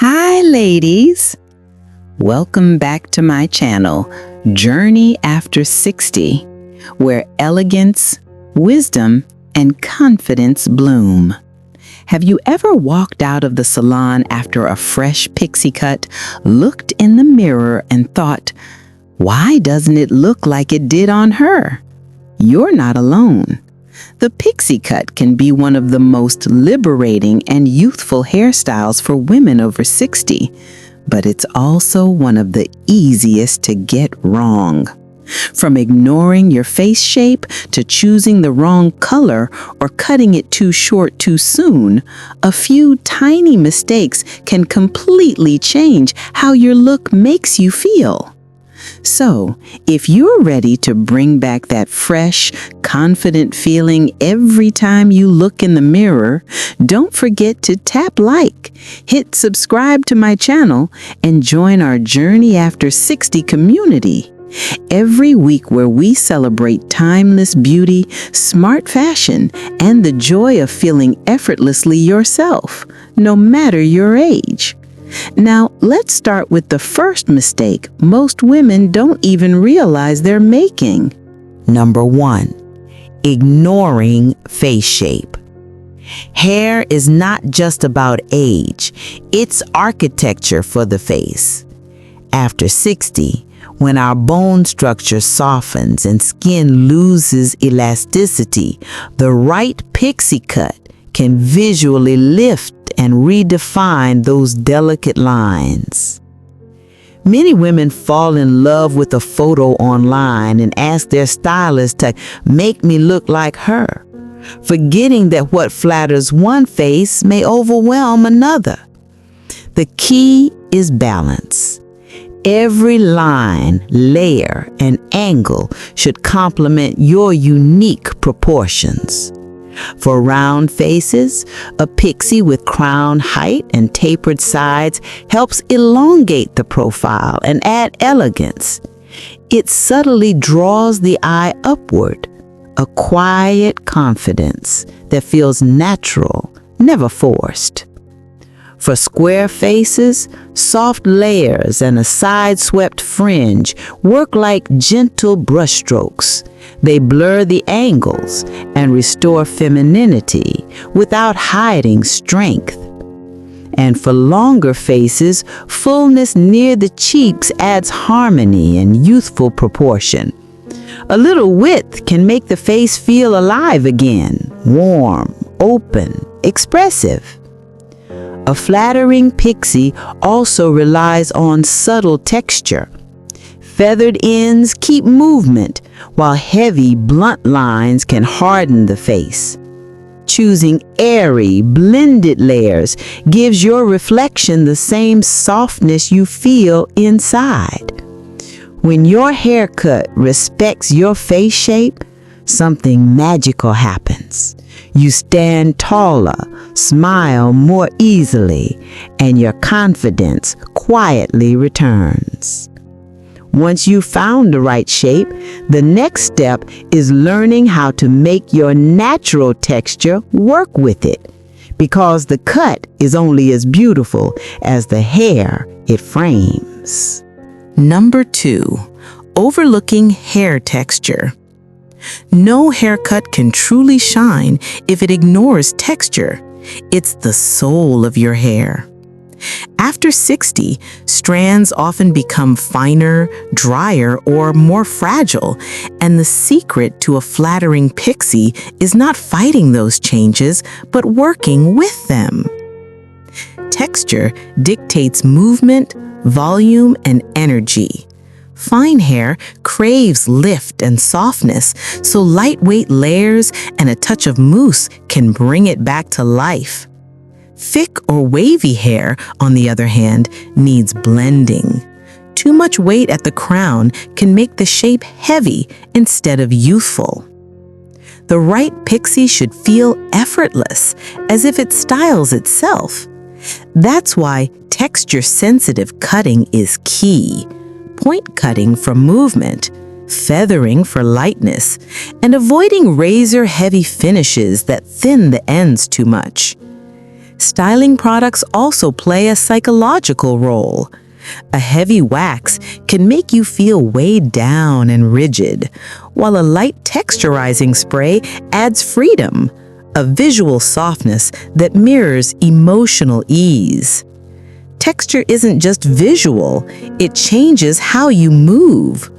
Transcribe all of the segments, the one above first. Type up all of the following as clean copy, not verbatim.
Hi ladies! Welcome back to my channel, Journey After 60, where elegance, wisdom, and confidence bloom. Have you ever walked out of the salon after a fresh pixie cut, looked in the mirror and thought, why doesn't it look like it did on her? You're not alone. The pixie cut can be one of the most liberating and youthful hairstyles for women over 60, but it's also one of the easiest to get wrong. From ignoring your face shape to choosing the wrong color or cutting it too short too soon, a few tiny mistakes can completely change how your look makes you feel. So, if you're ready to bring back that fresh, confident feeling every time you look in the mirror, don't forget to tap like, hit subscribe to my channel, and join our Journey After 60 community. Every week where we celebrate timeless beauty, smart fashion, and the joy of feeling effortlessly yourself, no matter your age. Now, let's start with the first mistake most women don't even realize they're making. Number 1, ignoring face shape. Hair is not just about age, it's architecture for the face. After 60, when our bone structure softens and skin loses elasticity, the right pixie cut can visually lift and redefine those delicate lines. Many women fall in love with a photo online and ask their stylist to make me look like her, forgetting that what flatters one face may overwhelm another. The key is balance. Every line, layer, and angle should complement your unique proportions. For round faces, a pixie with crown height and tapered sides helps elongate the profile and add elegance. It subtly draws the eye upward, a quiet confidence that feels natural, never forced. For square faces, soft layers and a side-swept fringe work like gentle brushstrokes. They blur the angles and restore femininity without hiding strength. And for longer faces, fullness near the cheeks adds harmony and youthful proportion. A little width can make the face feel alive again, warm, open, expressive. A flattering pixie also relies on subtle texture. Feathered ends keep movement, while heavy, blunt lines can harden the face. Choosing airy, blended layers gives your reflection the same softness you feel inside. When your haircut respects your face shape, something magical happens. You stand taller, smile more easily, and your confidence quietly returns. Once you've found the right shape, the next step is learning how to make your natural texture work with it, because the cut is only as beautiful as the hair it frames. Number 2, overlooking hair texture. No haircut can truly shine if it ignores texture. It's the soul of your hair. After 60, strands often become finer, drier, or more fragile, and the secret to a flattering pixie is not fighting those changes, but working with them. Texture dictates movement, volume, and energy. Fine hair craves lift and softness, so lightweight layers and a touch of mousse can bring it back to life. Thick or wavy hair, on the other hand, needs blending. Too much weight at the crown can make the shape heavy instead of youthful. The right pixie should feel effortless, as if it styles itself. That's why texture-sensitive cutting is key. Point cutting for movement, feathering for lightness, and avoiding razor-heavy finishes that thin the ends too much. Styling products also play a psychological role. A heavy wax can make you feel weighed down and rigid, while a light texturizing spray adds freedom, a visual softness that mirrors emotional ease. Texture isn't just visual, it changes how you move.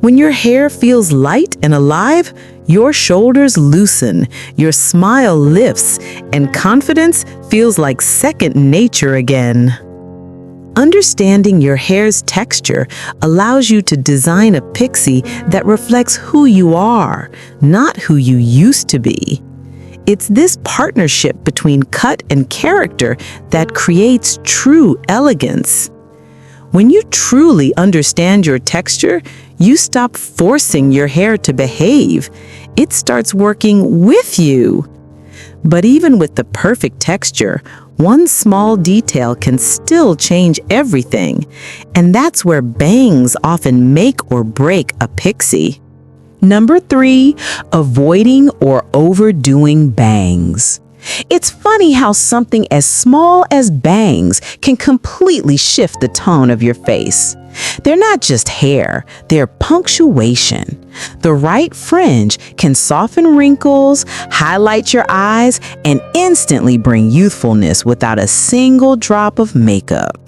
When your hair feels light and alive, your shoulders loosen, your smile lifts, and confidence feels like second nature again. Understanding your hair's texture allows you to design a pixie that reflects who you are, not who you used to be. It's this partnership between cut and character that creates true elegance. When you truly understand your texture, you stop forcing your hair to behave. It starts working with you. But even with the perfect texture, one small detail can still change everything, and that's where bangs often make or break a pixie. Number 3, avoiding or overdoing bangs. It's funny how something as small as bangs can completely shift the tone of your face. They're not just hair, they're punctuation. The right fringe can soften wrinkles, highlight your eyes, and instantly bring youthfulness without a single drop of makeup.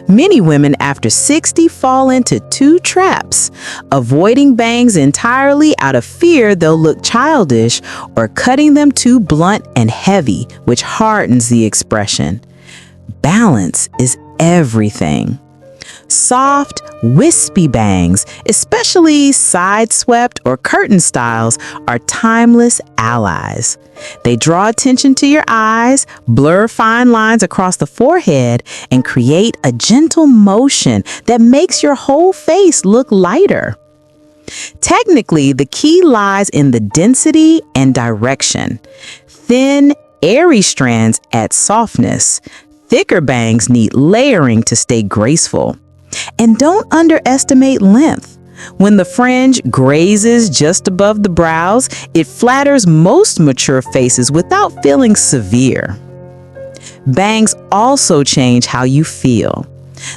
Many women after 60 fall into 2 traps: avoiding bangs entirely out of fear they'll look childish, or cutting them too blunt and heavy, which hardens the expression. Balance is everything. Soft, wispy bangs, especially side-swept or curtain styles, are timeless allies. They draw attention to your eyes, blur fine lines across the forehead, and create a gentle motion that makes your whole face look lighter. Technically, the key lies in the density and direction. Thin, airy strands add softness. Thicker bangs need layering to stay graceful. And don't underestimate length. When the fringe grazes just above the brows, it flatters most mature faces without feeling severe. Bangs also change how you feel.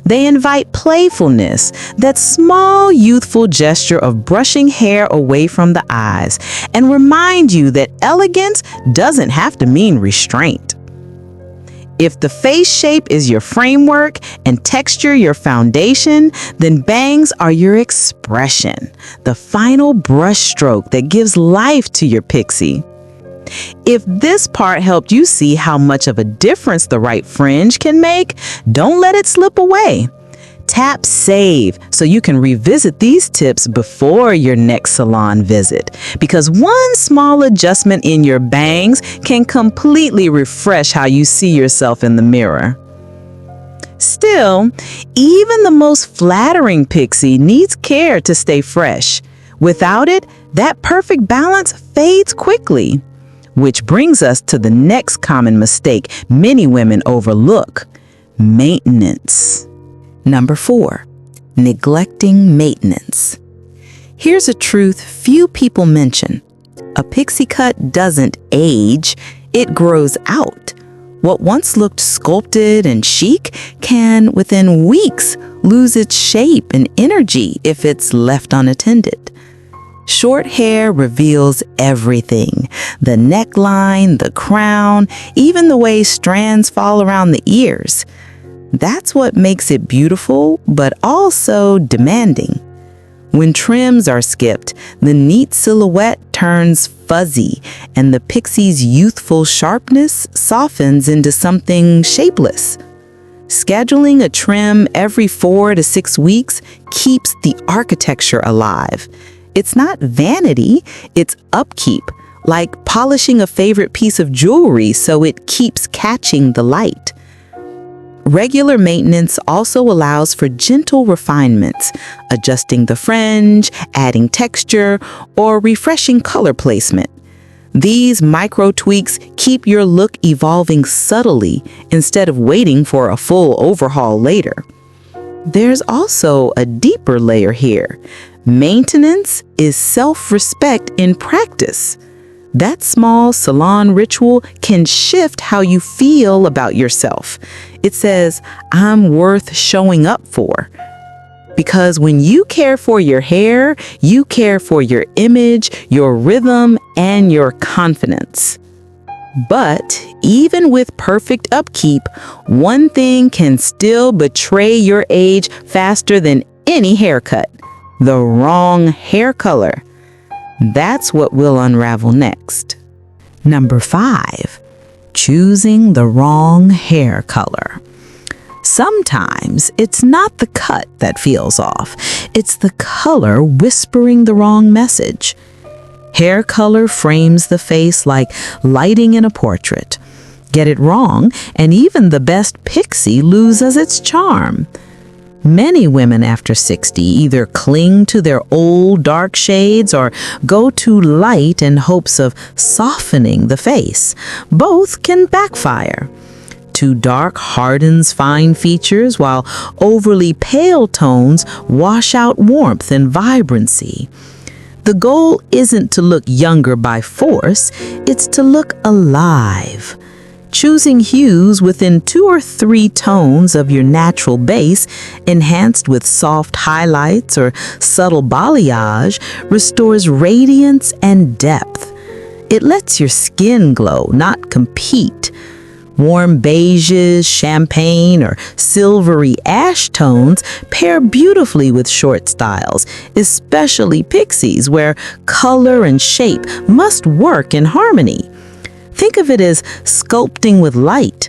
They invite playfulness, that small, youthful gesture of brushing hair away from the eyes, and remind you that elegance doesn't have to mean restraint. If the face shape is your framework and texture your foundation, then bangs are your expression, the final brush stroke that gives life to your pixie. If this part helped you see how much of a difference the right fringe can make, don't let it slip away. Tap save so you can revisit these tips before your next salon visit, because one small adjustment in your bangs can completely refresh how you see yourself in the mirror. Still, even the most flattering pixie needs care to stay fresh. Without it, that perfect balance fades quickly. Which brings us to the next common mistake many women overlook: maintenance. Number 4, neglecting maintenance. Here's a truth few people mention. A pixie cut doesn't age, it grows out. What once looked sculpted and chic can, within weeks, lose its shape and energy if it's left unattended. Short hair reveals everything: the neckline, the crown, even the way strands fall around the ears. That's what makes it beautiful, but also demanding. When trims are skipped, the neat silhouette turns fuzzy, and the pixie's youthful sharpness softens into something shapeless. Scheduling a trim every 4 to 6 weeks keeps the architecture alive. It's not vanity, it's upkeep, like polishing a favorite piece of jewelry so it keeps catching the light. Regular maintenance also allows for gentle refinements, adjusting the fringe, adding texture, or refreshing color placement. These micro tweaks keep your look evolving subtly instead of waiting for a full overhaul later. There's also a deeper layer here. Maintenance is self-respect in practice. That small salon ritual can shift how you feel about yourself. It says, I'm worth showing up for. Because when you care for your hair, you care for your image, your rhythm, and your confidence. But even with perfect upkeep, one thing can still betray your age faster than any haircut: the wrong hair color. That's what we'll unravel next. Number 5, choosing the wrong hair color. Sometimes it's not the cut that feels off. It's the color whispering the wrong message. Hair color frames the face like lighting in a portrait. Get it wrong, and even the best Pixie loses its charm. Many women after 60 either cling to their old dark shades or go too light in hopes of softening the face. Both can backfire. Too dark hardens fine features, while overly pale tones wash out warmth and vibrancy. The goal isn't to look younger by force, it's to look alive. Choosing hues within 2 or 3 tones of your natural base, enhanced with soft highlights or subtle balayage, restores radiance and depth. It lets your skin glow, not compete. Warm beiges, champagne, or silvery ash tones pair beautifully with short styles, especially Pixies, where color and shape must work in harmony. Think of it as sculpting with light.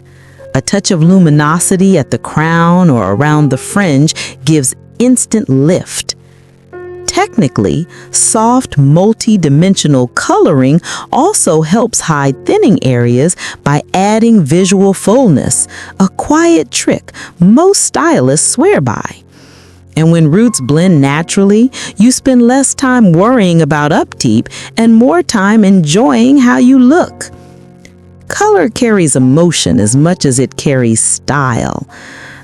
A touch of luminosity at the crown or around the fringe gives instant lift. Technically, soft, multi-dimensional coloring also helps hide thinning areas by adding visual fullness, a quiet trick most stylists swear by. And when roots blend naturally, you spend less time worrying about upkeep and more time enjoying how you look. Color carries emotion as much as it carries style.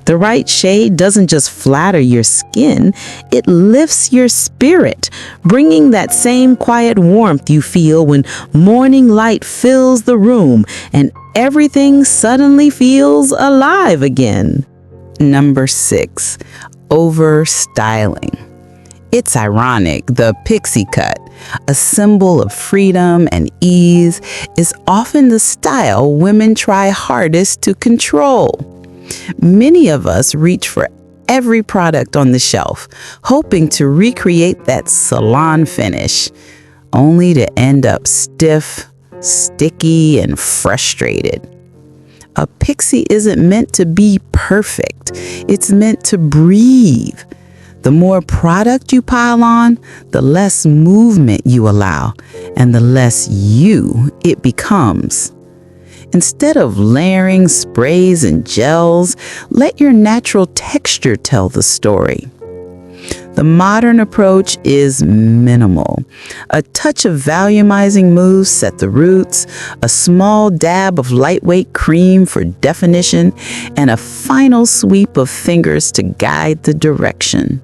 The right shade doesn't just flatter your skin, it lifts your spirit, bringing that same quiet warmth you feel when morning light fills the room and everything suddenly feels alive again. Number 6, overstyling. It's ironic, the pixie cut, a symbol of freedom and ease, is often the style women try hardest to control. Many of us reach for every product on the shelf, hoping to recreate that salon finish, only to end up stiff, sticky, and frustrated. A pixie isn't meant to be perfect. It's meant to breathe. The more product you pile on, the less movement you allow, and the less you it becomes. Instead of layering sprays and gels, let your natural texture tell the story. The modern approach is minimal. A touch of volumizing mousse set the roots, a small dab of lightweight cream for definition, and a final sweep of fingers to guide the direction.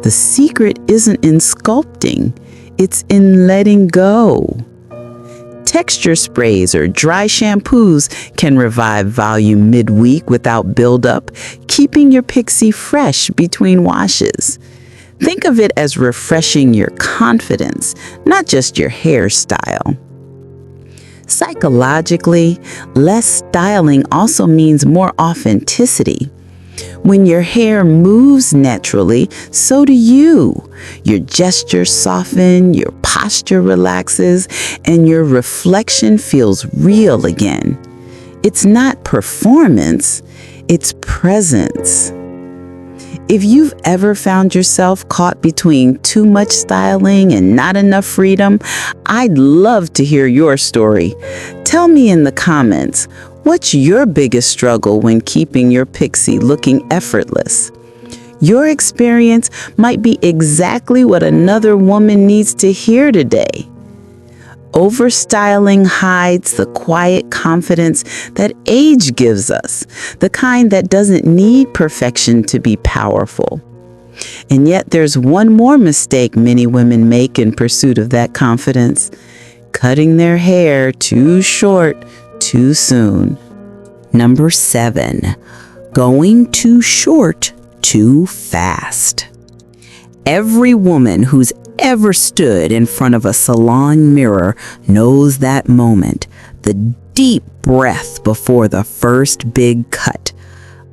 The secret isn't in sculpting, it's in letting go. Texture sprays or dry shampoos can revive volume midweek without buildup, keeping your pixie fresh between washes. Think of it as refreshing your confidence, not just your hairstyle. Psychologically, less styling also means more authenticity. When your hair moves naturally, so do you. Your gestures soften, your posture relaxes, and your reflection feels real again. It's not performance, it's presence. If you've ever found yourself caught between too much styling and not enough freedom, I'd love to hear your story. Tell me in the comments, what's your biggest struggle when keeping your pixie looking effortless? Your experience might be exactly what another woman needs to hear today. Overstyling hides the quiet confidence that age gives us, the kind that doesn't need perfection to be powerful. And yet there's one more mistake many women make in pursuit of that confidence: cutting their hair too short too soon. Number 7, going too short too fast. Every woman who's ever stood in front of a salon mirror knows that moment, the deep breath before the first big cut.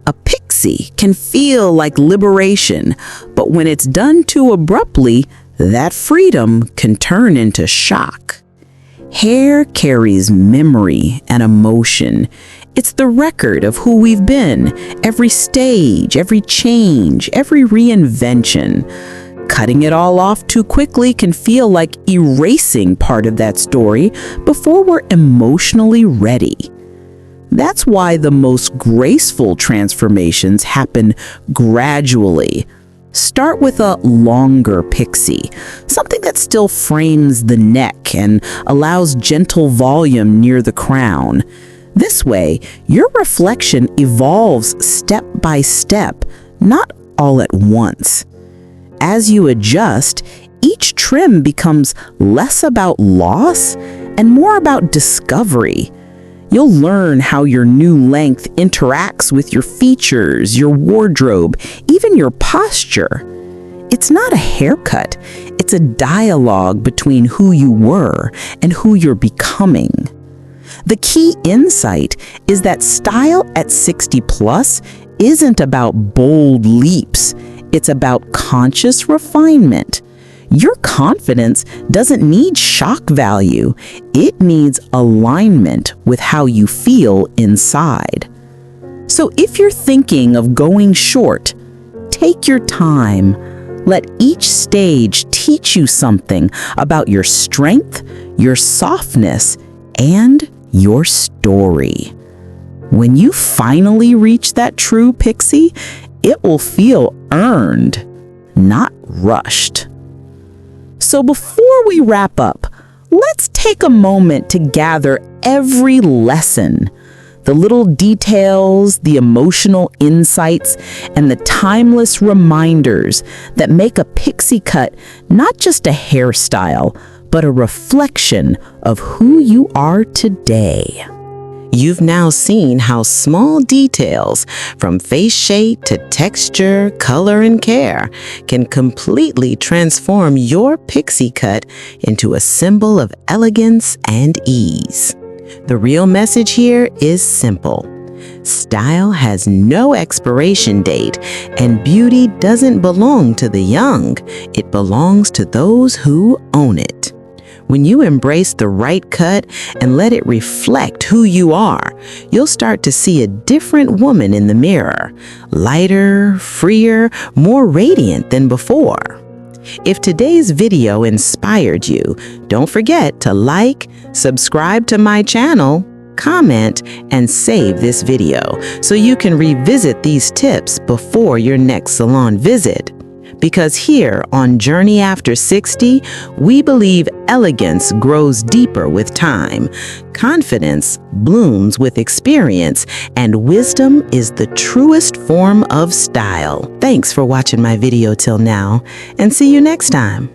A pixie can feel like liberation, but when it's done too abruptly, that freedom can turn into shock. Hair carries memory and emotion. It's the record of who we've been, every stage, every change, every reinvention. Cutting it all off too quickly can feel like erasing part of that story before we're emotionally ready. That's why the most graceful transformations happen gradually. Start with a longer pixie, something that still frames the neck and allows gentle volume near the crown. This way, your reflection evolves step by step, not all at once. As you adjust, each trim becomes less about loss and more about discovery. You'll learn how your new length interacts with your features, your wardrobe, even your posture. It's not a haircut, it's a dialogue between who you were and who you're becoming. The key insight is that style at 60 plus isn't about bold leaps, it's about conscious refinement. Your confidence doesn't need shock value. It needs alignment with how you feel inside. So if you're thinking of going short, take your time. Let each stage teach you something about your strength, your softness, and your story. When you finally reach that true pixie, it will feel earned, not rushed. So before we wrap up, let's take a moment to gather every lesson, the little details, the emotional insights, and the timeless reminders that make a pixie cut not just a hairstyle, but a reflection of who you are today. You've now seen how small details, from face shape to texture, color, and care, can completely transform your pixie cut into a symbol of elegance and ease. The real message here is simple. Style has no expiration date, and beauty doesn't belong to the young. It belongs to those who own it. When you embrace the right cut and let it reflect who you are, you'll start to see a different woman in the mirror, lighter, freer, more radiant than before. If today's video inspired you, don't forget to like, subscribe to my channel, comment, and save this video so you can revisit these tips before your next salon visit. Because here on Journey After 60, we believe elegance grows deeper with time, confidence blooms with experience, and wisdom is the truest form of style. Thanks for watching my video till now, and see you next time.